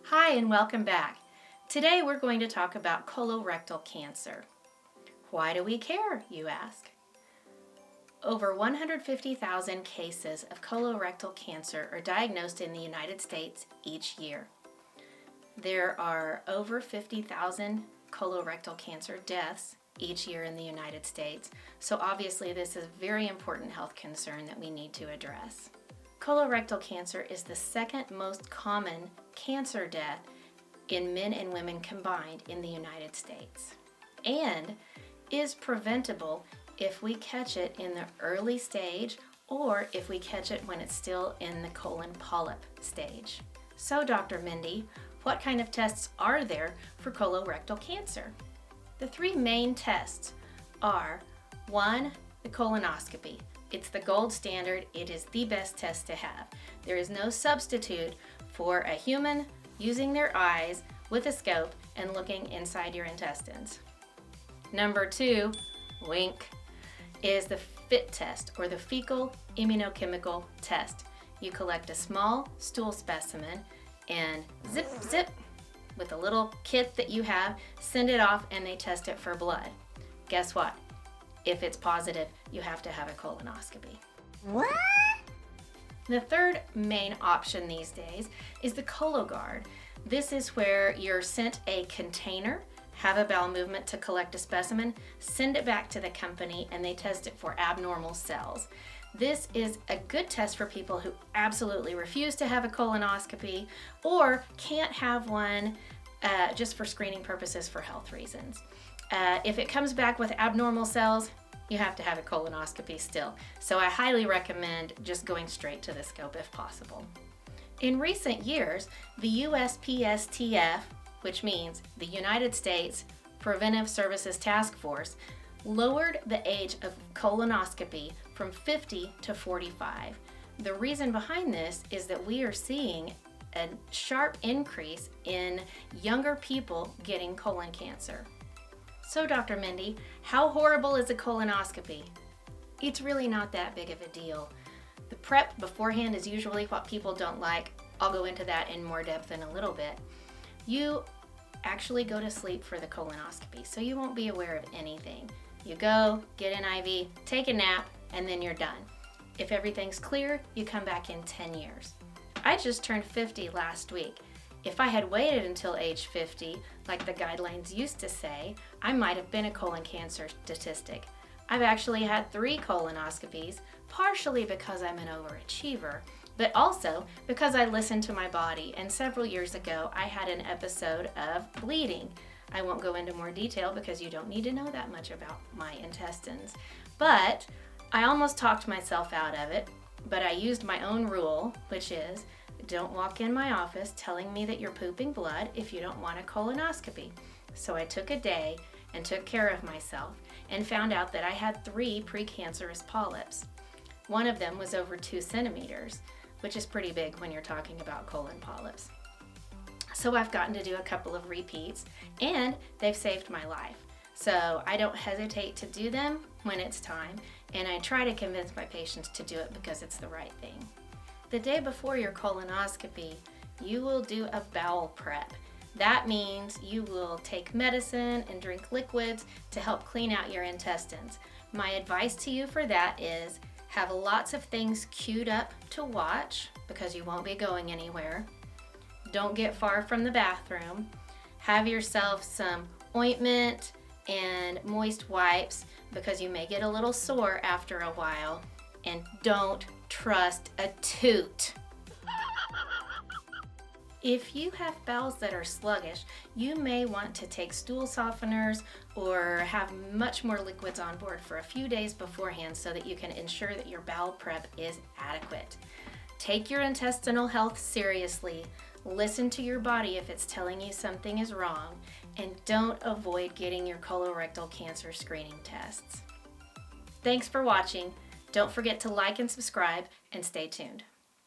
Hi and welcome back. Today we're going to talk about colorectal cancer. Why do we care, you ask? Over 150,000 cases of colorectal cancer are diagnosed in the United States each year. There are over 50,000 colorectal cancer deaths each year in the United States, so obviously this is a very important health concern that we need to address. Colorectal cancer is the second most common cancer death in men and women combined in the United States, and is preventable if we catch it in the early stage or if we catch it when it's still in the colon polyp stage. So, Dr. Mindy, what kind of tests are there for colorectal cancer? The three main tests are: 1, the colonoscopy. It's the gold standard. It is the best test to have. There is no substitute for a human using their eyes with a scope and looking inside your intestines. Number 2, wink, is the FIT test, or the fecal immunochemical test. You collect a small stool specimen and zip, with a little kit that you have, send it off and they test it for blood. Guess what? If it's positive, you have to have a colonoscopy. What? The third main option these days is the Cologuard. This is where you're sent a container, have a bowel movement to collect a specimen, send it back to the company, and they test it for abnormal cells. This is a good test for people who absolutely refuse to have a colonoscopy or can't have one just for screening purposes for health reasons. If it comes back with abnormal cells, you have to have a colonoscopy still. So I highly recommend just going straight to the scope if possible. In recent years, the USPSTF, which means the United States Preventive Services Task Force, lowered the age of colonoscopy from 50 to 45. The reason behind this is that we are seeing a sharp increase in younger people getting colon cancer. So, Dr. Mindy, how horrible is a colonoscopy? It's really not that big of a deal. The prep beforehand is usually what people don't like. I'll go into that in more depth in a little bit. You actually go to sleep for the colonoscopy, so you won't be aware of anything. You go, get an IV, take a nap, and then you're done. If everything's clear, you come back in 10 years. I just turned 50 last week. If I had waited until age 50, like the guidelines used to say, I might have been a colon cancer statistic. I've actually had 3 colonoscopies, partially because I'm an overachiever, but also because I listened to my body, and several years ago I had an episode of bleeding. I won't go into more detail because you don't need to know that much about my intestines, but I almost talked myself out of it, but I used my own rule, which is, don't walk in my office telling me that you're pooping blood if you don't want a colonoscopy. So I took a day and took care of myself and found out that I had 3 precancerous polyps. One of them was over 2 centimeters, which is pretty big when you're talking about colon polyps. So I've gotten to do a couple of repeats, and they've saved my life. So I don't hesitate to do them when it's time, and I try to convince my patients to do it because it's the right thing. The day before your colonoscopy, you will do a bowel prep. That means you will take medicine and drink liquids to help clean out your intestines. My advice to you for that is have lots of things queued up to watch because you won't be going anywhere. Don't get far from the bathroom. Have yourself some ointment and moist wipes because you may get a little sore after a while. And don't trust a toot. If you have bowels that are sluggish, you may want to take stool softeners or have much more liquids on board for a few days beforehand so that you can ensure that your bowel prep is adequate. Take your intestinal health seriously. Listen to your body if it's telling you something is wrong, and don't avoid getting your colorectal cancer screening tests. Thanks for watching. Don't forget to like and subscribe, and stay tuned.